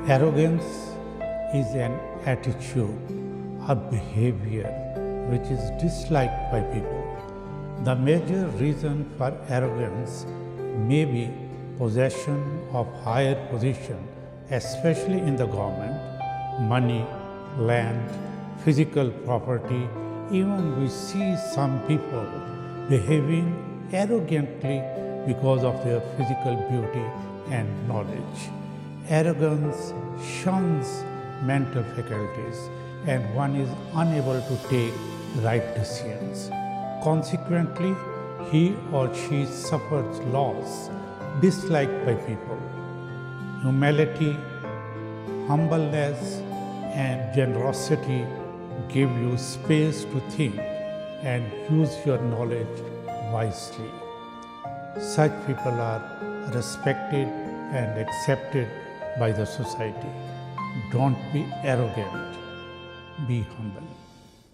Arrogance is an attitude, a behavior which is disliked by people. The major reason for arrogance may be possession of higher position, especially in the government, money, land, physical property. Even we see some people behaving arrogantly because of their physical beauty and knowledge. Arrogance shuns mental faculties and one is unable to take right decisions. Consequently, he or she suffers loss, disliked by people. Humility, humbleness, and generosity give you space to think and use your knowledge wisely. Such people are respected and accepted by the society. Don't be arrogant, be humble.